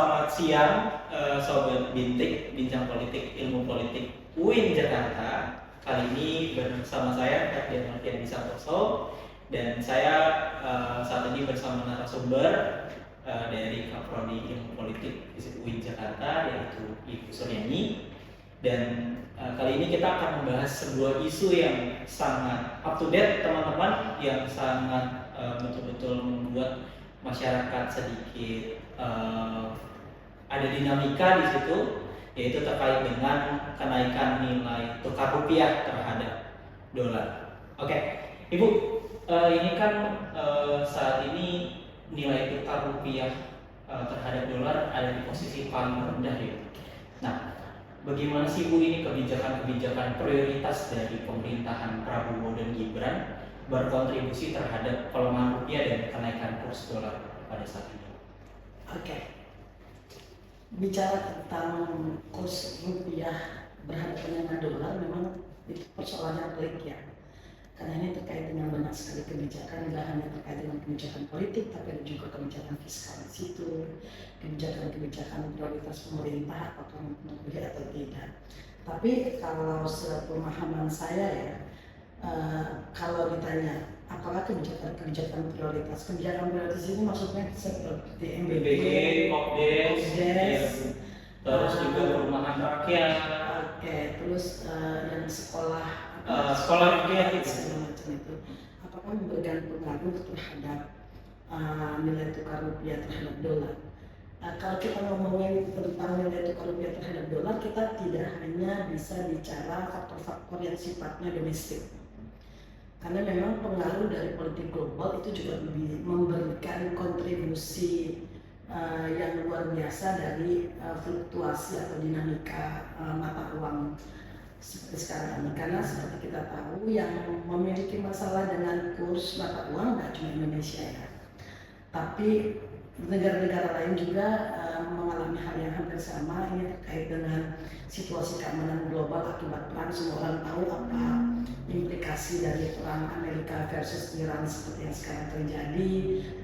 Selamat siang, Sobat Bintik, Bincang Politik, Ilmu Politik UIN Jakarta. Kali ini bersama saya, Ferdian Martian Santoso, dan saya saat ini bersama narasumber dari Kaprodi Ilmu Politik UIN Jakarta, yaitu Ibu Suryani. Dan kali ini kita akan membahas sebuah isu yang sangat up to date, teman-teman, yang sangat betul-betul membuat masyarakat sedikit ada dinamika di situ, yaitu terkait dengan kenaikan nilai tukar rupiah terhadap dolar. Oke, Ibu, ini kan saat ini nilai tukar rupiah terhadap dolar ada di posisi paling rendah ya. Nah, bagaimana sih Bu ini kebijakan-kebijakan prioritas dari pemerintahan Prabowo dan Gibran berkontribusi terhadap pelemahan rupiah dan kenaikan kurs dolar pada saat ini? Oke. Bicara tentang kurs rupiah berhadapan dengan dolar memang itu persoalannya pelik ya. Karena ini terkait dengan banyak sekali kebijakan, tidak hanya terkait dengan kebijakan politik, tapi ada juga kebijakan fiskal di situ, kebijakan prioritas pemerintah apakah mempengaruhi atau tidak. Tapi kalau sepemahaman saya ya, kalau ditanya apakah kebijakan prioritas ini maksudnya seperti MBG, Kopdes, terus juga perumahan rakyat, terus yang sekolah rakyat segala macam itu, apakah memberikan pengaruh terhadap nilai tukar rupiah terhadap dolar? Kalau kita ngomongin tentang nilai tukar rupiah terhadap dolar, kita tidak hanya bisa bicara faktor-faktor yang sifatnya domestik. Karena memang pengaruh dari politik global itu juga memberikan kontribusi yang luar biasa dari fluktuasi atau dinamika mata uang seperti sekarang ini. Karena seperti kita tahu yang memiliki masalah dengan kurs mata uang nggak cuma Indonesia ya, tapi negara-negara lain juga mengalami hal yang hampir sama. Ini terkait dengan situasi keamanan global akibat perang. Semua orang tahu apa implikasi dari perang Amerika versus Iran seperti yang sekarang terjadi,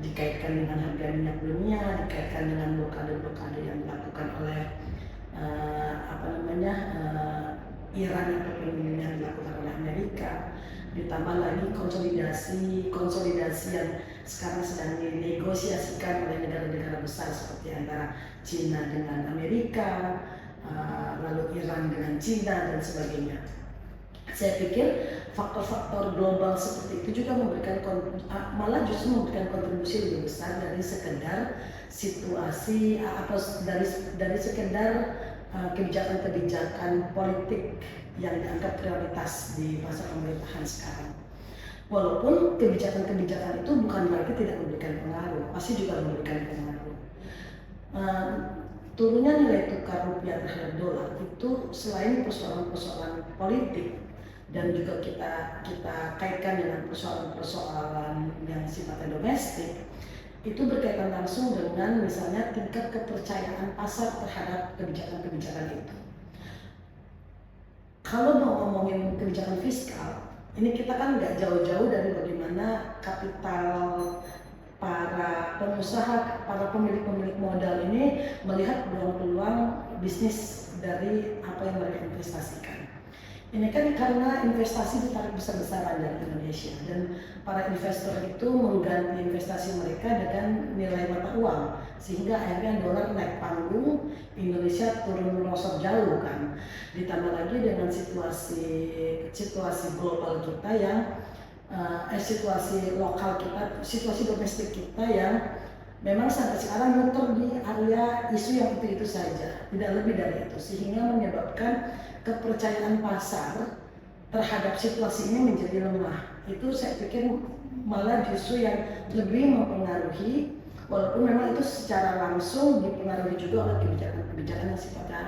dikaitkan dengan harga minyak dunia, dikaitkan dengan blokade-blokade yang dilakukan oleh Iran ataupun yang dilakukan oleh Amerika. Ditambah lagi konsolidasi yang sekarang sedang dinegosiasikan oleh negara-negara besar seperti antara Cina dengan Amerika, lalu Iran dengan Cina dan sebagainya. Saya pikir faktor-faktor global seperti itu juga malah justru memberikan kontribusi lebih besar dari sekedar situasi dari sekedar kebijakan-kebijakan politik yang dianggap prioritas di masa pemerintahan sekarang. Walaupun kebijakan-kebijakan itu bukan berarti tidak memberikan pengaruh, pasti juga memberikan pengaruh. Turunnya nilai tukar rupiah terhadap dolar itu selain persoalan-persoalan politik dan juga kita kaitkan dengan persoalan-persoalan yang sifatnya domestik, itu berkaitan langsung dengan misalnya tingkat kepercayaan pasar terhadap kebijakan-kebijakan itu. Kalau mau ngomongin kebijakan fiskal, ini kita kan nggak jauh-jauh dari bagaimana kapital para pengusaha, para pemilik modal ini melihat peluang-peluang bisnis dari apa yang mereka investasikan. Ini kan karena investasi ditarik besar-besaran dari Indonesia dan para investor itu mengganti investasi mereka dengan nilai mata uang, sehingga akhirnya dolar naik panggung, Indonesia turun merosot jauh kan. Ditambah lagi dengan situasi global kita yang situasi lokal kita, situasi domestik kita yang memang sampai sekarang muter di area isu yang itu saja, tidak lebih dari itu, sehingga menyebabkan kepercayaan pasar terhadap situasi ini menjadi lemah. Itu saya pikir malah justru yang lebih mempengaruhi, walaupun memang itu secara langsung dipengaruhi juga oleh kebijakan-kebijakan yang sifatnya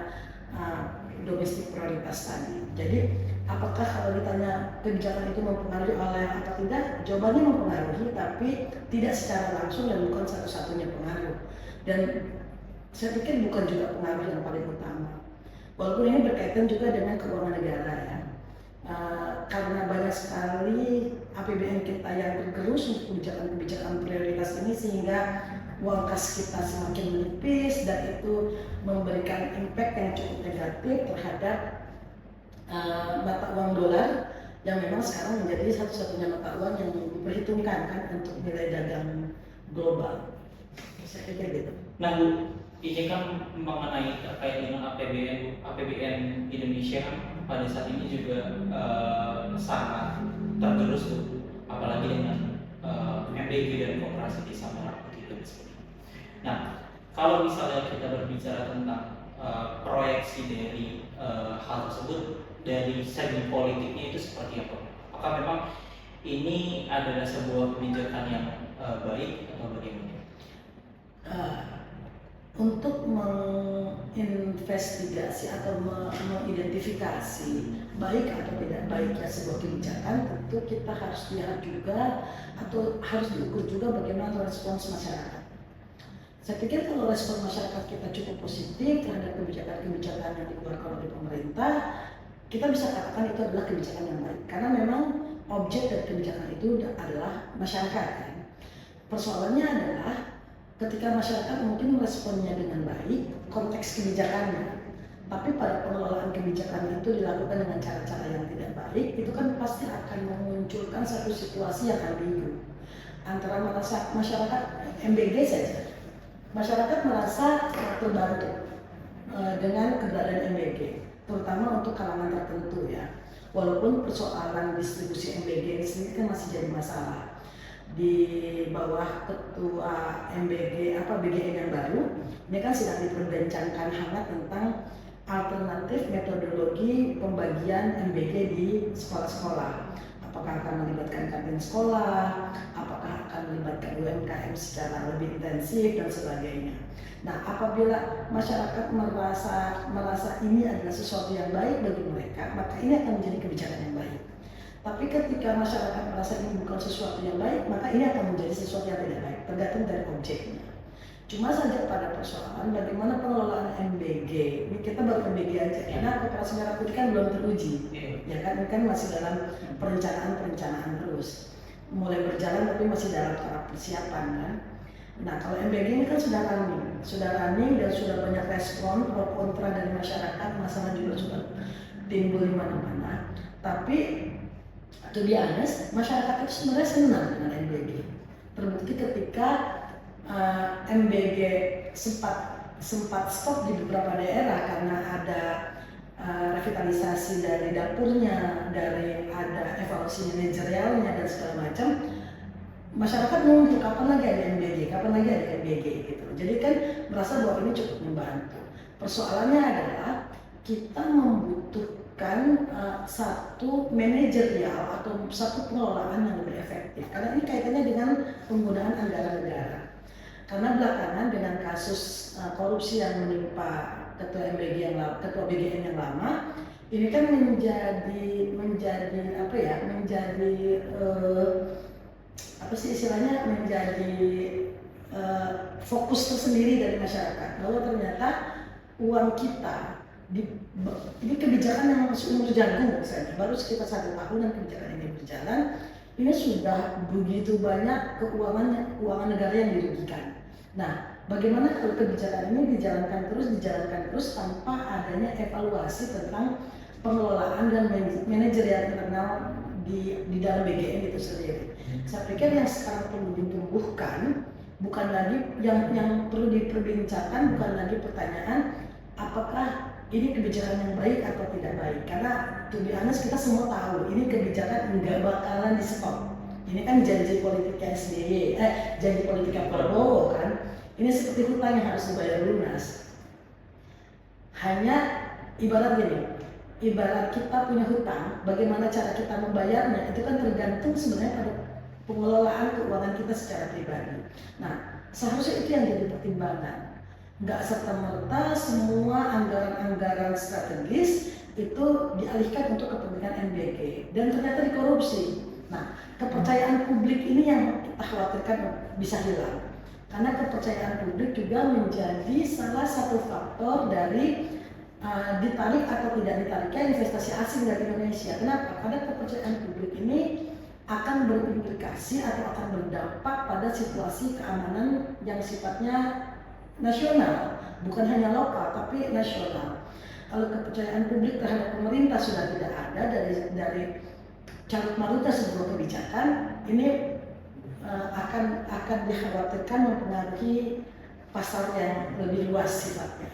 domestik prioritas tadi. Jadi apakah kalau ditanya kebijakan itu mempengaruhi oleh apa tidak? Jawabannya mempengaruhi, tapi tidak secara langsung dan bukan satu-satunya pengaruh. Dan saya pikir bukan juga pengaruh yang paling utama. Walaupun ini berkaitan juga dengan keuangan negara ya. Karena banyak sekali APBN kita yang tergerus untuk kebijakan-kebijakan prioritas ini, sehingga uang kas kita semakin menipis dan itu memberikan impact yang cukup negatif terhadap mata uang dolar yang memang sekarang menjadi satu-satunya mata uang yang diperhitungkan kan untuk nilai dagang global. Saya pikir gitu. Nah Bu, ini kan mengenai terkait dengan APBN Indonesia kan pada saat ini juga sangat tergerus Bu, apalagi dengan MBG dan Koperasi Desa Merah Putih itu seperti itu. Nah, kalau misalnya kita berbicara tentang proyeksi dari hal tersebut dari segi politiknya itu seperti apa? Apakah memang ini adalah sebuah kebijakan yang baik atau bagaimana? Untuk menginvestigasi atau mengidentifikasi baik atau tidak baiknya sebuah kebijakan, tentu kita harus lihat juga atau harus diukur juga bagaimana respons masyarakat. Saya pikir kalau respon masyarakat kita cukup positif terhadap kebijakan-kebijakan yang dikeluarkan oleh pemerintah, kita bisa katakan itu adalah kebijakan yang baik. Karena memang objek dari kebijakan itu adalah masyarakat kan. Persoalannya adalah ketika masyarakat mungkin meresponnya dengan baik, konteks kebijakannya. Tapi pada pengelolaan kebijakan itu dilakukan dengan cara-cara yang tidak baik, itu kan pasti akan memunculkan satu situasi yang ambigu. Antara merasa masyarakat MBG saja. Masyarakat merasa terbantu dengan keberadaan MBG, terutama untuk kalangan tertentu ya. Walaupun persoalan distribusi MBG ini sendiri kan masih jadi masalah. Di bawah ketua BGN yang baru, ini kan sedang diperbincangkan hangat tentang alternatif metodologi pembagian MBG di sekolah-sekolah. Apakah akan melibatkan kantin sekolah, apakah akan melibatkan UMKM secara lebih intensif dan sebagainya. Nah, apabila masyarakat merasa ini adalah sesuatu yang baik bagi mereka, maka ini akan menjadi kebijakan yang baik. Tapi ketika masyarakat merasa ini bukan sesuatu yang baik, maka ini akan menjadi sesuatu yang tidak baik, tergantung dari objeknya. Cuma saja pada persoalan bagaimana pengelolaan MBG, ini kita baru MBG aja, karena Koperasi Merah Putih kan belum teruji, ya kan masih dalam perencanaan terus, mulai berjalan tapi masih dalam tahap persiapan kan. Nah kalau MBG ini kan sudah running dan sudah banyak respon pro kontra dari masyarakat, masalah juga sudah timbul di mana-mana. Tapi to be honest, masyarakat itu sebenarnya senang dengan MBG. Terbukti ketika MBG sempat stop di beberapa daerah karena ada revitalisasi dari dapurnya, dari ada evaluasi manajerialnya dan segala macam. Masyarakat nunggu kapan lagi ada MBG gitu. Jadi kan merasa bahwa ini cukup membantu. Persoalannya adalah kita membutuhkan satu manajerial atau satu pengelolaan yang lebih efektif. Karena ini kaitannya dengan penggunaan anggaran negara. Karena belakangan dengan kasus korupsi yang menimpa ketua BGN yang lama, ini kan menjadi fokus tersendiri dari masyarakat. Bahwa ternyata uang kita ini kebijakan yang masih umur jagung misalnya, baru sekitar 1 tahun dan kebijakan ini berjalan, ini sudah begitu banyak keuangan negara yang dirugikan. Nah, bagaimana kalau kebijakan ini dijalankan terus tanpa adanya evaluasi tentang pengelolaan dan manajerial internal di dalam BGN itu sendiri. Saya pikir yang sekarang perlu ditumbuhkan bukan lagi yang perlu diperbincangkan, bukan lagi pertanyaan apakah ini kebijakan yang baik atau tidak baik. Karena to be honest kita semua tahu ini kebijakan nggak bakalan di stop. Ini kan janji politiknya SBY, janji politiknya Prabowo kan. Ini seperti hutang yang harus dibayar lunas. Hanya ibarat kita punya hutang, bagaimana cara kita membayarnya itu kan tergantung sebenarnya pada pengelolaan keuangan kita secara pribadi. Nah, seharusnya itu yang jadi pertimbangan. Nggak serta-merta semua anggaran-anggaran strategis itu dialihkan untuk kepentingan MBG dan ternyata dikorupsi. Nah, kepercayaan publik ini yang kita khawatirkan bisa hilang. Karena kepercayaan publik juga menjadi salah satu faktor dari ditarik atau tidak ditariknya investasi asing dari Indonesia. Kenapa? Karena kepercayaan publik ini akan berimplikasi atau akan berdampak pada situasi keamanan yang sifatnya nasional, bukan hanya lokal tapi nasional. Kalau kepercayaan publik terhadap pemerintah sudah tidak ada dari carut marutnya sebuah kebijakan, ini akan dikhawatirkan mempengaruhi pasar yang lebih luas sifatnya.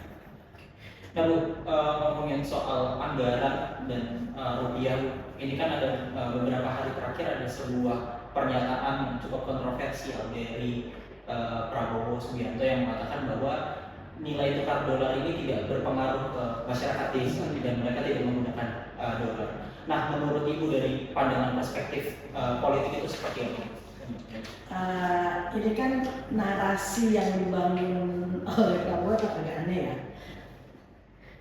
Nah Bu, ngomongin soal anggaran dan rupiah, ini kan ada beberapa hari terakhir ada sebuah pernyataan yang cukup kontroversial dari Prabowo Subianto yang mengatakan bahwa nilai tukar dolar ini tidak berpengaruh ke masyarakat desa dan mereka tidak menggunakan dolar. Nah, menurut Ibu dari pandangan perspektif politik itu seperti apa? Ini kan narasi yang dibangun oleh Prabowo agak aneh ya.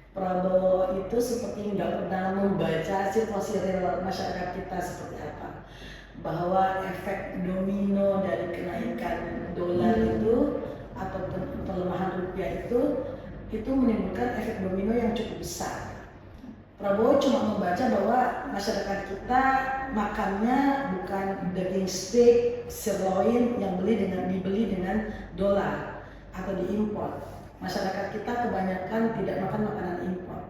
Prabowo itu seperti nggak pernah membaca situasi real masyarakat kita seperti apa, bahwa efek domino dari kenaikan dolar itu ataupun pelemahan rupiah itu menimbulkan efek domino yang cukup besar. Prabowo cuma membaca bahwa masyarakat kita makannya bukan daging steak, sirloin yang dibeli dengan dolar atau diimpor. Masyarakat kita kebanyakan tidak makan makanan impor.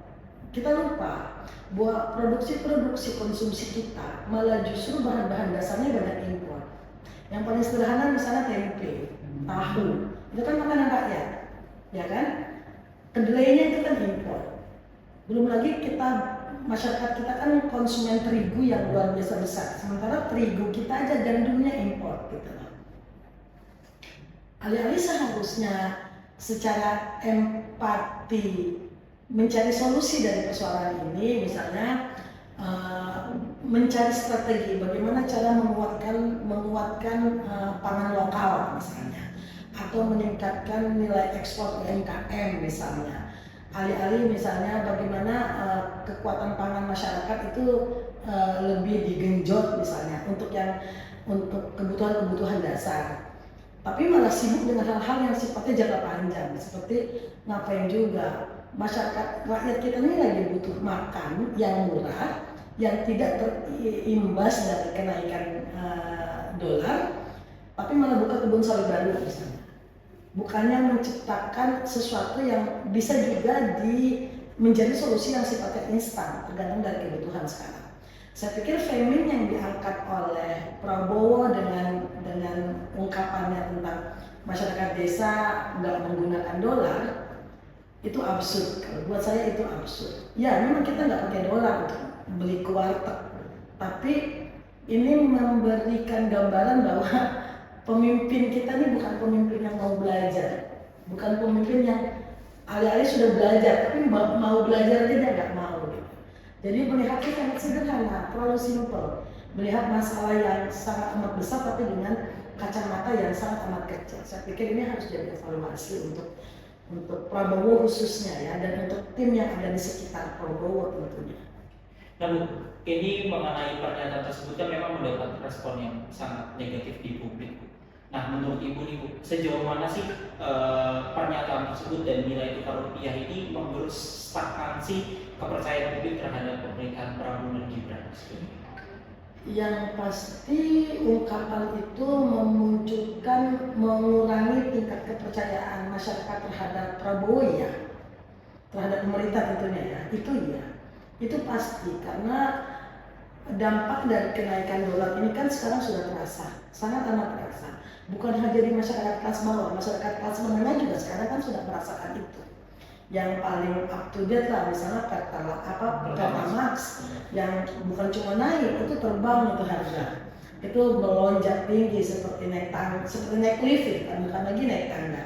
Kita lupa bahwa produksi konsumsi kita malah justru bahan-bahan dasarnya banyak impor. Yang paling sederhana misalnya tempe, tahu, itu kan makanan rakyat, ya kan? Kedelainya itu kan impor. Belum lagi masyarakat kita kan konsumen terigu yang luar biasa besar. Sementara terigu kita aja gandumnya impor gitu. Alih-alih seharusnya secara empati mencari solusi dari persoalan ini, misalnya mencari strategi bagaimana cara menguatkan pangan lokal misalnya, atau meningkatkan nilai ekspor UMKM misalnya. Alih-alih misalnya bagaimana kekuatan pangan masyarakat itu lebih digenjot misalnya untuk kebutuhan dasar. Tapi malah sibuk dengan hal-hal yang sifatnya jangka panjang, seperti ngapain juga masyarakat rakyat kita ini lagi butuh makan yang murah, yang tidak terimbas dari kenaikan dolar, tapi malah buka kebun sawit baru misalnya. Bukannya menciptakan sesuatu yang bisa juga menjadi solusi yang sifatnya instan, tergantung dari kebutuhan sekarang. Saya pikir framing yang diangkat oleh Prabowo dengan ungkapannya tentang masyarakat desa nggak menggunakan dolar itu absurd. Kalau buat saya itu absurd. Ya memang kita nggak pakai dolar untuk beli ke warteg, tapi ini memberikan gambaran bahwa pemimpin kita ini bukan pemimpin yang mau belajar, bukan pemimpin yang alih-alih sudah belajar tapi mau belajar aja dia nggak mau. Jadi melihatnya sangat sederhana, terlalu simpel. Melihat masalah yang sangat amat besar tapi dengan kacamata yang sangat amat kecil. Saya pikir ini harus jadi evaluasi untuk Prabowo khususnya ya, dan untuk tim yang ada di sekitar Prabowo tentunya. Nah Bu, ini mengenai pernyataan tersebut kan memang mendapat respon yang sangat negatif di publik. Nah menurut Ibu nih Bu, sejauh mana sih pernyataan tersebut dan nilai tukar rupiah ini menggerus stagnansi kepercayaan publik terhadap pemerintahan Prabowo dan Gibran? Yang pasti ungkapan itu mengurangi tingkat kepercayaan masyarakat terhadap Prabowo ya, terhadap pemerintah tentunya ya, itu pasti, karena dampak dari kenaikan dolar ini kan sekarang sudah terasa, sangat amat terasa. Bukan hanya di masyarakat kelas bawah, masyarakat kelas menengah juga sekarang kan sudah merasakan itu. Yang paling up to date lah misalnya Pertamax yang bukan cuma naik, itu terbang itu harga. Itu melonjak tinggi seperti naik lift kan, bukan lagi naik tangga.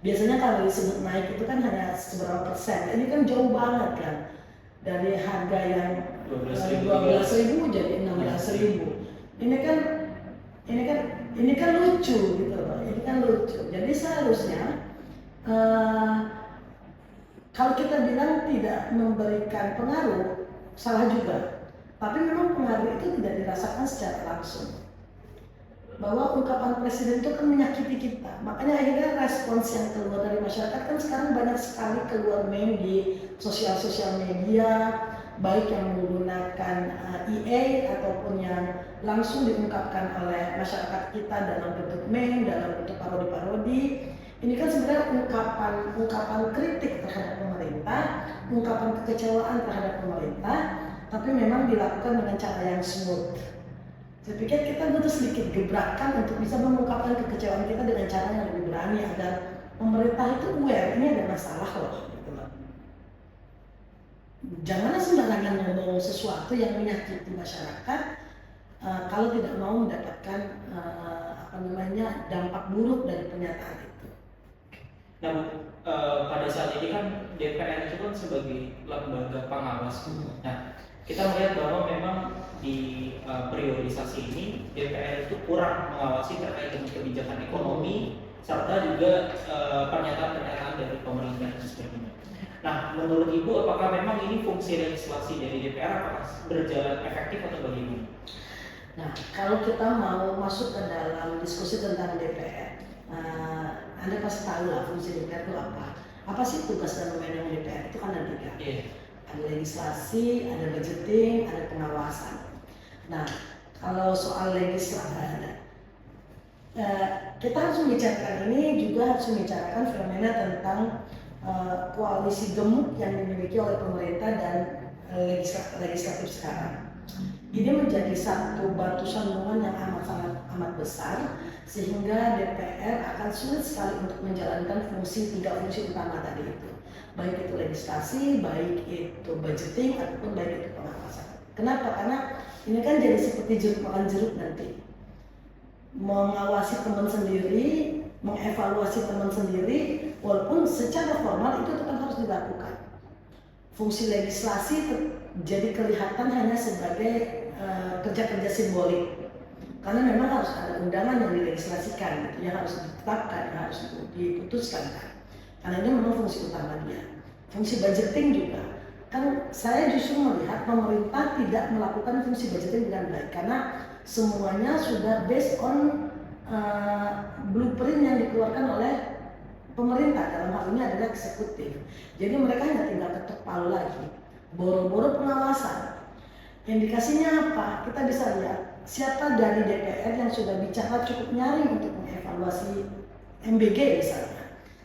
Biasanya kalau disebut naik itu kan hanya seberapa persen. Ini kan jauh banget kan. Dari harga yang 12.000 jadi 16.000. Ini kan lucu gitu loh. Ini kan lucu. Jadi seharusnya kalau kita bilang tidak memberikan pengaruh, salah juga. Tapi memang pengaruh itu tidak dirasakan secara langsung. Bahwa ungkapan presiden itu kan menyakiti kita. Makanya akhirnya respons yang keluar dari masyarakat kan sekarang banyak sekali keluar meme di sosial media, baik yang menggunakan EA ataupun yang langsung diungkapkan oleh masyarakat kita dalam bentuk meme, dalam bentuk parodi-parodi. Ini kan sebenarnya ungkapan kritik terhadap pemerintah, ungkapan kekecewaan terhadap pemerintah, tapi memang dilakukan dengan cara yang smooth. Saya pikir kita butuh sedikit gebrakan untuk bisa mengungkapkan kekecewaan kita dengan cara yang lebih berani agar pemerintah itu aware ini ada masalah loh. Gitu loh. Janganlah sembarangan ngomong sesuatu yang menyakiti masyarakat kalau tidak mau mendapatkan dampak buruk dari pernyataan itu. Nah, pada saat ini kan DPR itu kan sebagai lembaga pengawas. Nah, kita melihat bahwa memang di priorisasi ini DPR itu kurang mengawasi terkait dengan kebijakan ekonomi serta juga pernyataan-pernyataan dari pemerintah dan sebagainya. Nah, menurut Ibu apakah memang ini fungsi legislasi dari DPR apakah berjalan efektif atau bagaimana? Nah, kalau kita mau masuk ke dalam diskusi tentang DPR, Anda pasti tahu lah fungsi DPR itu apa. Apa sih tugas dan wewenang DPR itu kan ada 3. Ada legislasi, ada budgeting, ada pengawasan. Nah, kalau soal legislasi, kita harus membicarakan ini juga harus membicarakan fenomena tentang koalisi gemuk yang dimiliki oleh pemerintah dan legislatif sekarang. Ini menjadi satu batu sandungan yang amat besar sehingga DPR akan sulit sekali untuk menjalankan 3 fungsi utama tadi itu. Baik itu legislasi, baik itu budgeting, ataupun baik itu pengawasan. Kenapa? Karena ini kan jadi seperti jeruk makan jeruk nanti. Mengawasi teman sendiri, mengevaluasi teman sendiri, walaupun secara formal itu tetap harus dilakukan. Fungsi legislasi jadi kelihatan hanya sebagai kerja-kerja simbolik. Karena memang harus ada undangan yang dilegislasikan, gitu, yang harus ditetapkan, yang harus diputuskan kan. Karena ini memang fungsi utama dia. Fungsi budgeting juga, kan saya justru melihat pemerintah tidak melakukan fungsi budgeting dengan baik karena semuanya sudah based on blueprint yang dikeluarkan oleh pemerintah, dalam hal ini adalah eksekutif. Jadi mereka hanya tinggal ketuk palu lagi, boro-boro pengawasan. Indikasinya apa? Kita bisa lihat siapa dari DPR yang sudah bicara cukup nyaring untuk mengevaluasi MBG misalnya.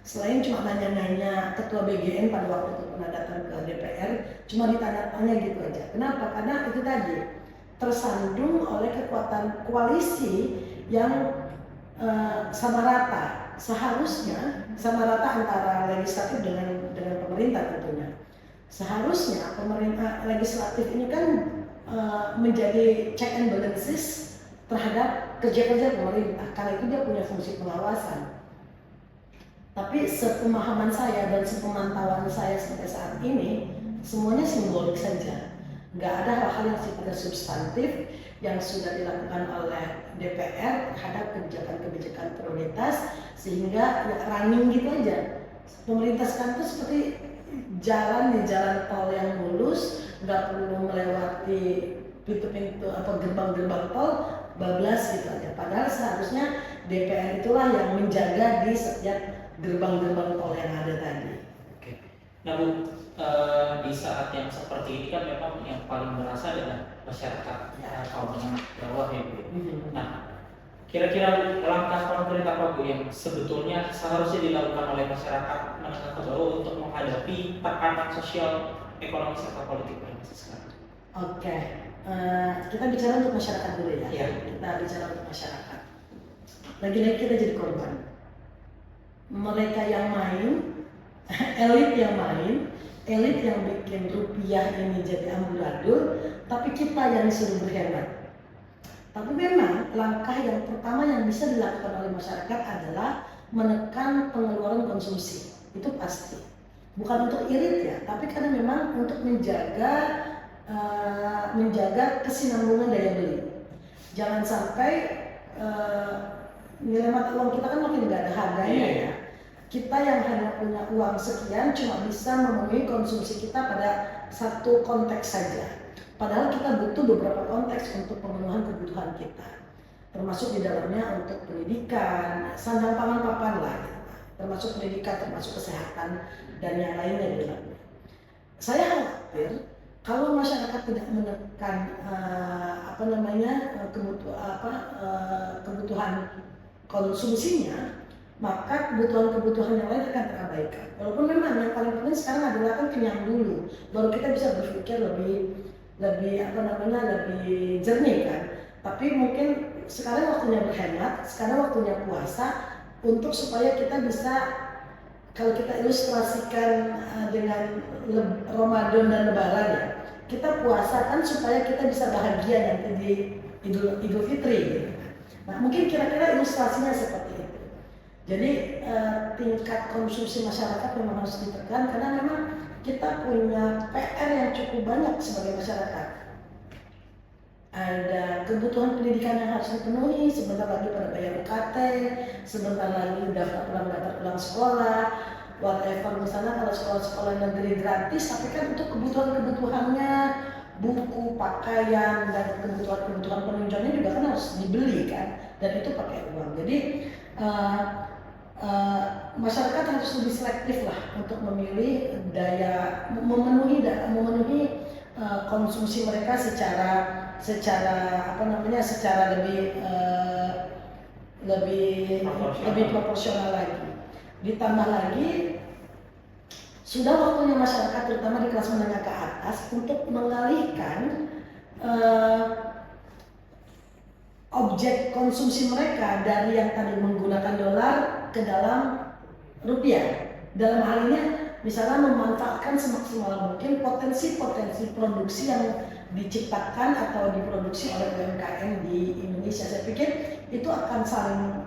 Selain cuma nanya-nanya ketua BGN pada waktu itu pernah datang ke DPR, cuma ditanya-tanya gitu aja. Kenapa? Karena itu tadi tersandung oleh kekuatan koalisi yang sama rata. Seharusnya sama rata antara legislatif dengan pemerintah tentunya. Seharusnya pemerintah legislatif ini kan menjadi check and balances terhadap kerja-kerja pemerintah. Karena itu dia punya fungsi pengawasan. Tapi sepemahaman saya dan sepemantauan saya sampai saat ini semuanya simbolik saja. Nggak ada hal-hal yang sifatnya substantif yang sudah dilakukan oleh DPR terhadap kebijakan-kebijakan prioritas sehingga ya running gitu aja. Pemerintah sekarang itu seperti jalan tol yang mulus, nggak perlu melewati pintu-pintu atau gerbang-gerbang tol, bablas gitu aja. Padahal seharusnya DPR itulah yang menjaga di setiap gerbang-gerbang tol yang ada tadi. Oke. Nah Bu, di saat yang seperti ini kan memang yang paling berasa adalah masyarakat kaum menengah bawah ya Bu. Nah, kira-kira langkah konkret apa Bu yang sebetulnya seharusnya dilakukan oleh masyarakat menengah ke bawah untuk menghadapi tekanan sosial, ekonomi serta politik pada masa sekarang? Oke, kita bicara untuk masyarakat dulu ya. Iya. Kita bicara untuk masyarakat. Lagi-lagi kita jadi korban. Mereka yang main, elit yang main, elit yang bikin rupiah ini jadi amburadul, tapi kita yang disuruh berhemat. Tapi memang langkah yang pertama yang bisa dilakukan oleh masyarakat adalah menekan pengeluaran konsumsi. Itu pasti. Bukan untuk irit ya, tapi karena memang untuk menjaga kesinambungan daya beli. Jangan sampai nilai mata uang kita kan makin nggak ada harganya ya. Kita yang hanya punya uang sekian cuma bisa memenuhi konsumsi kita pada satu konteks saja. Padahal kita butuh beberapa konteks untuk pemenuhan kebutuhan kita, termasuk di dalamnya untuk pendidikan, sandang pangan papan lah, termasuk pendidikan, termasuk kesehatan dan yang lainnya di dalamnya. Saya khawatir kalau masyarakat tidak menekan kebutuhan konsumsinya, maka kebutuhan-kebutuhan yang lain akan terabaikan. Walaupun memang yang paling penting sekarang adalah kan kenyang dulu, baru kita bisa berpikir lebih jernih kan. Tapi mungkin sekarang waktunya berhemat, sekarang waktunya puasa untuk supaya kita bisa, kalau kita ilustrasikan dengan Ramadan dan Lebaran ya, kita puasa kan supaya kita bisa bahagia nanti di Idul Fitri gitu. Nah mungkin kira-kira ilustrasinya seperti itu. Jadi tingkat konsumsi masyarakat memang harus ditekan karena memang kita punya PR yang cukup banyak sebagai masyarakat. Ada kebutuhan pendidikan yang harus dipenuhi, sebentar lagi pada bayar UKT, sebentar lagi daftar ulang sekolah, whatever. Misalnya kalau sekolah-sekolah negeri gratis, tapi kan untuk kebutuhannya, buku, pakaian, dan kebutuhan penunjangnya juga kan harus dibeli kan, dan itu pakai uang. Jadi masyarakat harus lebih selektif lah untuk memilih memenuhi konsumsi mereka secara lebih proporsional lagi. Ditambah lagi sudah waktunya masyarakat terutama di kelas menengah ke atas untuk mengalihkan objek konsumsi mereka dari yang tadi menggunakan dolar ke dalam rupiah. Dalam hal ini misalnya memanfaatkan semaksimal mungkin potensi-potensi produksi yang diciptakan atau diproduksi oleh UMKM di Indonesia. Saya pikir itu akan saling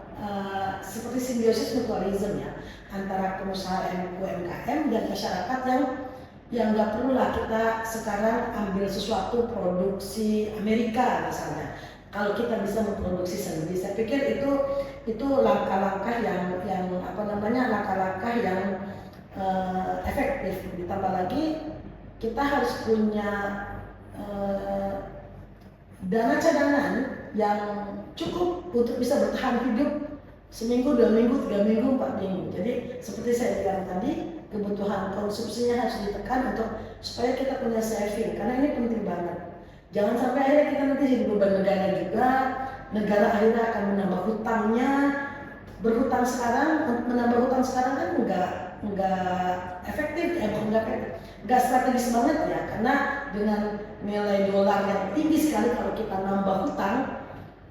seperti simbiosis mutualisme ya antara pengusaha UMKM dan masyarakat yang nggak perlu lah kita sekarang ambil sesuatu produksi Amerika misalnya. Kalau kita bisa memproduksi sendiri, saya pikir itu langkah-langkah yang efektif. Ditambah lagi kita harus punya dana cadangan yang cukup untuk bisa bertahan hidup seminggu, 2 minggu, 3 minggu, 4 minggu. Jadi seperti saya bilang tadi, kebutuhan konsumsinya harus ditekan supaya kita punya saving, karena ini penting banget. Jangan sampai akhirnya kita nanti jadi beban negara juga. Negara akhirnya akan menambah hutangnya. Berhutang sekarang, menambah hutang sekarang kan enggak efektif, enggak strategis banget ya, karena dengan nilai dolar yang tinggi sekali kalau kita nambah hutang,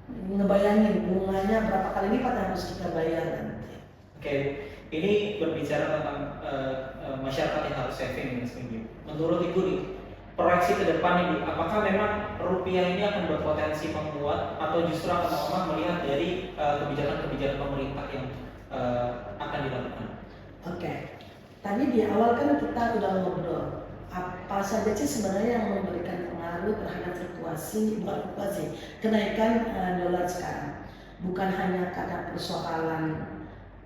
ngebayangin bunganya berapa kali lipat yang harus kita bayar nanti. Oke, ini berbicara tentang masyarakat yang harus saving Mas Minggu. Menurut Ibu nih, proyeksi ke depan Ibu, apakah memang rupiah ini akan berpotensi menguat atau justru akan melemah melihat dari kebijakan-kebijakan pemerintah yang akan dilakukan? Oke, tadi di awal kan kita udah ngobrol apa saja sih sebenarnya yang memberikan pengaruh terhadap kenaikan dolar sekarang. Bukan hanya karena persoalan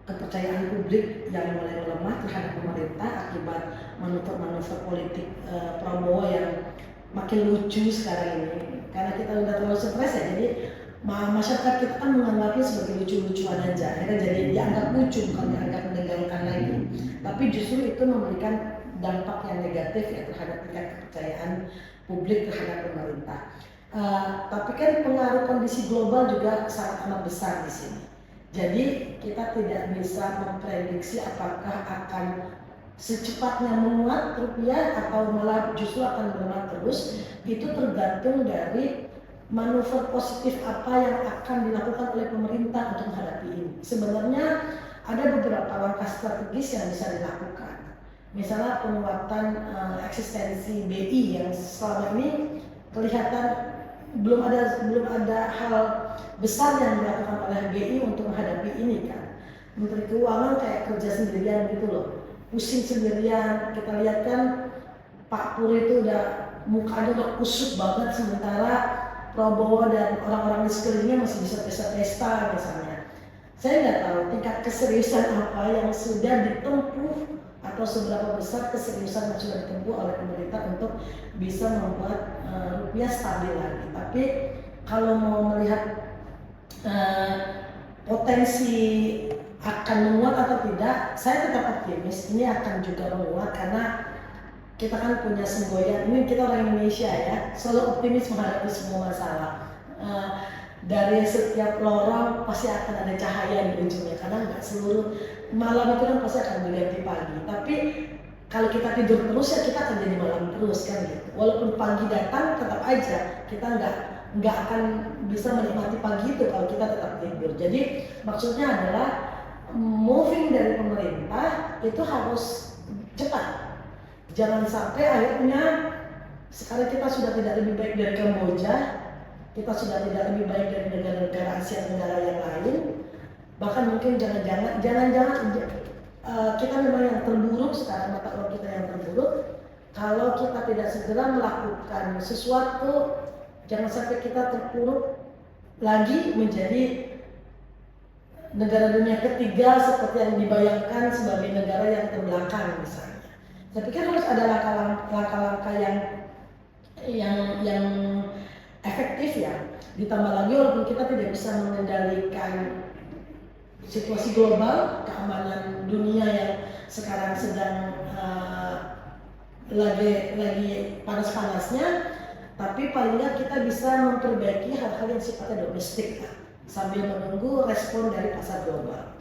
kepercayaan publik yang mulai melemah terhadap pemerintah akibat manuver-manuver politik Prabowo yang makin lucu sekarang ini. Karena kita udah terlalu stres ya, jadi masyarakat kita kan menganggapnya sebagai lucu-lucuan aja, ya kan, jadi dianggap lucu bukan dianggap menegangkan lagi. Tapi justru itu memberikan dampak yang negatif ya terhadap tingkat kepercayaan publik terhadap pemerintah. Tapi kan pengaruh kondisi global juga sangat amat besar di sini. Jadi kita tidak bisa memprediksi apakah akan secepatnya menguat rupiah atau malah justru akan melemah terus. Itu tergantung dari manuver positif apa yang akan dilakukan oleh pemerintah untuk menghadapi ini. Sebenarnya ada beberapa langkah strategis yang bisa dilakukan. Misalnya penguatan eksistensi BI yang selama ini kelihatan belum ada hal besar yang dilakukan oleh BI untuk menghadapi ini kan. Menteri Keuangan kayak kerja sendirian gitu loh, pusing sendirian. Kita lihat kan Pak Puri itu mukanya udah kusut banget, sementara Prabowo dan orang-orang di sekelilingnya masih bisa pesta-pesta misalnya. Saya nggak tahu tingkat keseriusan apa yang sudah ditempuh atau seberapa besar keseriusan yang sudah ditempuh oleh pemerintah untuk bisa membuat rupiah stabil lagi. Tapi kalau mau melihat potensi akan menguat atau tidak, saya tetap optimis ini akan juga menguat karena kita kan punya semboyan, ini kita orang Indonesia ya, selalu optimis menghadapi semua masalah. Dari setiap lorong pasti akan ada cahaya di ujungnya, karena nggak seluruh malam itu kan pasti akan berganti pagi. Tapi kalau kita tidur terus ya kita akan jadi malam terus kan gitu. Walaupun pagi datang tetap aja kita nggak akan bisa menikmati pagi itu kalau kita tetap tidur. Jadi maksudnya adalah moving dari pemerintah itu harus cepat. Jangan sampai akhirnya sekarang kita sudah tidak lebih baik dari Kamboja, kita sudah tidak lebih baik dari negara-negara Asia Tenggara yang lain, bahkan mungkin jangan-jangan kita memang yang terburuk sekarang, mata uang kita yang terburuk. Kalau kita tidak segera melakukan sesuatu, jangan sampai kita terpuruk lagi menjadi negara dunia ketiga seperti yang dibayangkan sebagai negara yang terbelakang misalnya. Saya pikir harus ada langkah-langkah yang efektif ya. Ditambah lagi walaupun kita tidak bisa mengendalikan situasi global, keamanan dunia yang sekarang sedang lagi panas-panasnya, tapi paling nggak kita bisa memperbaiki hal-hal yang sifatnya domestik lah, sambil menunggu respon dari pasar global.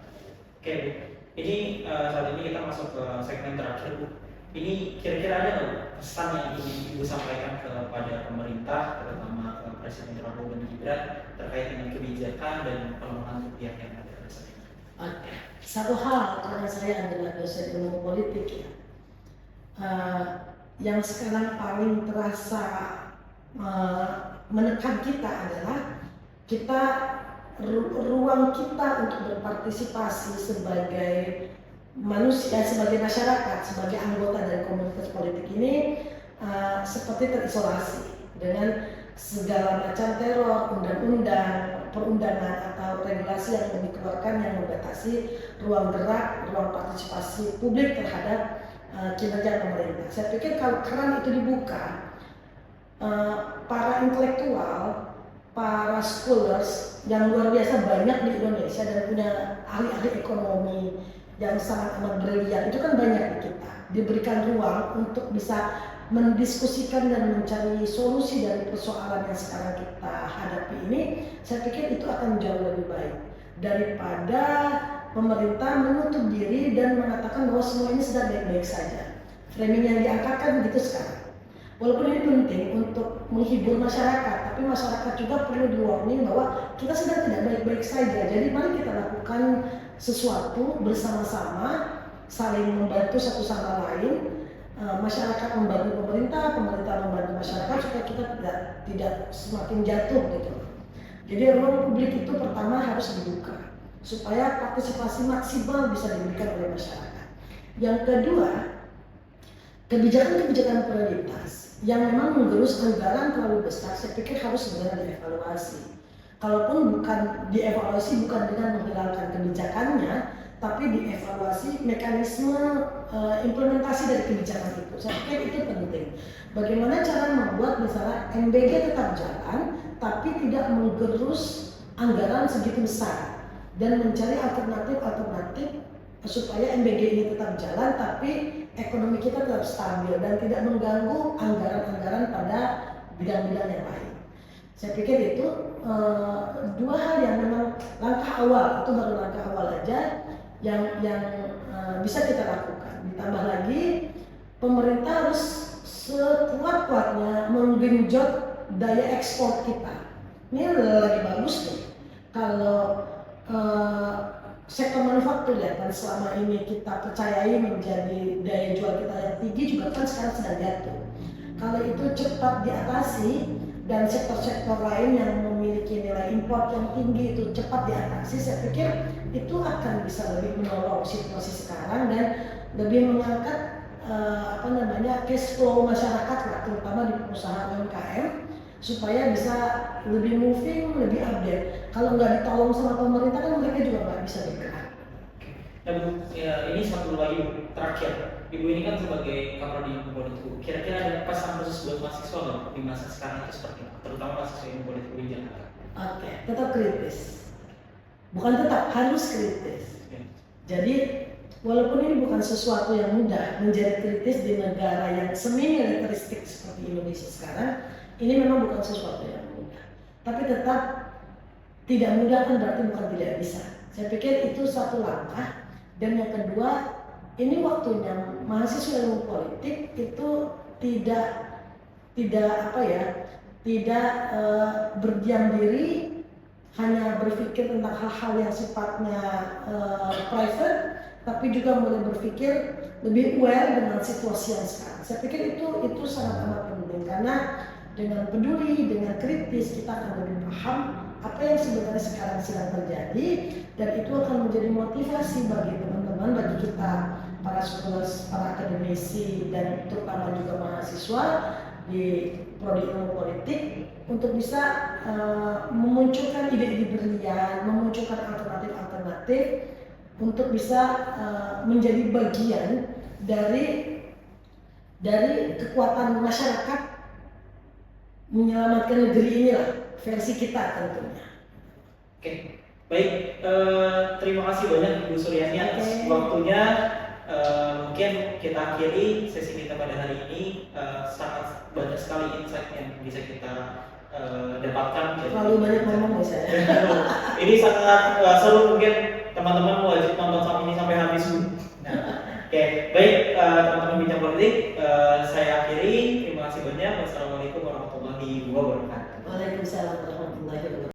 Oke Bu, ini saat ini kita masuk ke segmen terakhir Bu. Ini kira-kira ada nggak pesan yang ingin Ibu sampaikan kepada pemerintah, terutama ke Presiden Prabowo dan Gibran terkait dengan kebijakan dan pelemahan rupiah yang ada saat ini? Oke. Satu hal, karena saya adalah dosen ilmu politik ya, yang sekarang paling terasa menekan kita adalah ruang kita untuk berpartisipasi sebagai manusia, sebagai masyarakat, sebagai anggota dari komunitas politik ini seperti terisolasi dengan segala macam teror, undang-undang, perundangan atau regulasi yang dikeluarkan yang membatasi ruang gerak, ruang partisipasi publik terhadap kinerja pemerintah. Saya pikir kalau keran itu dibuka, para intelektual, para scholars yang luar biasa banyak di Indonesia dan punya ahli-ahli ekonomi yang sangat amat brilian, itu kan banyak di kita, diberikan ruang untuk bisa mendiskusikan dan mencari solusi dari persoalan yang sekarang kita hadapi ini. Saya pikir itu akan jauh lebih baik daripada pemerintah menutup diri dan mengatakan bahwa semua ini sedang baik-baik saja. Framing yang diangkatkan begitu sekarang. Walaupun ini penting untuk menghibur masyarakat, tapi masyarakat juga perlu di-warning bahwa kita sedang tidak baik-baik saja. Jadi mari kita lakukan sesuatu bersama-sama, saling membantu satu sama lain. Masyarakat membantu pemerintah, pemerintah membantu masyarakat supaya kita tidak semakin jatuh gitu. Jadi ruang publik itu pertama harus dibuka supaya partisipasi maksimal bisa diberikan oleh masyarakat. Yang kedua, kebijakan-kebijakan prioritas yang memang menggerus anggaran terlalu besar, saya pikir harus segera dievaluasi. Kalaupun bukan dievaluasi bukan dengan menghilangkan kebijakannya, tapi dievaluasi mekanisme implementasi dari kebijakan itu. Saya pikir itu penting. Bagaimana cara membuat misalnya MBG tetap jalan, tapi tidak menggerus anggaran segitu besar dan mencari alternatif supaya MBG ini tetap jalan, tapi ekonomi kita tetap stabil dan tidak mengganggu anggaran-anggaran pada bidang-bidang yang lain. Saya pikir itu dua hal yang memang langkah awal, itu baru langkah awal aja yang bisa kita lakukan. Ditambah lagi pemerintah harus sekuat-kuatnya menggenjot daya ekspor kita. Ini lagi bagus nih. Kalau sektor manufaktur ya kan selama ini kita percayai menjadi daya jual kita yang tinggi juga kan sekarang sedang jatuh. Kalau itu cepat diatasi dan sektor-sektor lain yang memiliki nilai impor yang tinggi itu cepat diatasi, saya pikir itu akan bisa lebih menolong situasi sekarang dan lebih mengangkat cash flow masyarakat lah, terutama di perusahaan UMKM supaya bisa lebih moving, lebih update. Kalau nggak ditolong sama pemerintah kan mereka juga nggak bisa bergerak. Nah Bu, ya, ini satu lagi Bu, terakhir. Ibu ini kan sebagai Kaprodi Ilmu Politik, kira-kira ada pesan khusus buat mahasiswa nggak di masa sekarang itu seperti apa? Terutama mahasiswa Ilmu Politik di Jakarta. Oke, tetap kritis. Bukan tetap, harus kritis. Oke. Jadi Walaupun ini bukan sesuatu yang mudah, menjadi kritis di negara yang semi militeristik seperti Indonesia sekarang, ini memang bukan sesuatu yang mudah. Tapi tetap tidak mudah kan berarti bukan tidak bisa. Saya pikir itu satu langkah. Dan yang kedua, ini waktunya mahasiswa ilmu politik itu tidak berdiam diri hanya berpikir tentang hal-hal yang sifatnya private, tapi juga mulai berpikir lebih aware dengan situasi yang sekarang. Saya pikir itu sangat amat penting karena dengan peduli, dengan kritis kita akan lebih paham apa yang sebenarnya sekarang sedang terjadi, dan itu akan menjadi motivasi bagi teman-teman, bagi kita para scholars, para akademisi, dan terutama juga mahasiswa di prodi ilmu politik untuk bisa memunculkan ide-ide brilian, memunculkan alternatif-alternatif untuk bisa menjadi bagian dari kekuatan masyarakat menyelamatkan negeri inilah, versi kita tentunya. Oke, baik. Terima kasih banyak Ibu Suryani atas waktunya. Mungkin kita akhiri sesi kita pada hari ini. Sangat banyak sekali insight yang bisa kita dapatkan. Terlalu banyak ngomong ya saya. Ini sangat seru, mungkin teman-teman wajib nonton sampai ini sampai habis. Nah, oke, baik teman-teman bincang politik, saya akhiri. Terima kasih banyak. Wassalamualaikum warahmatullahi wabarakatuh. Waalaikumsalam warahmatullahi wabarakatuh.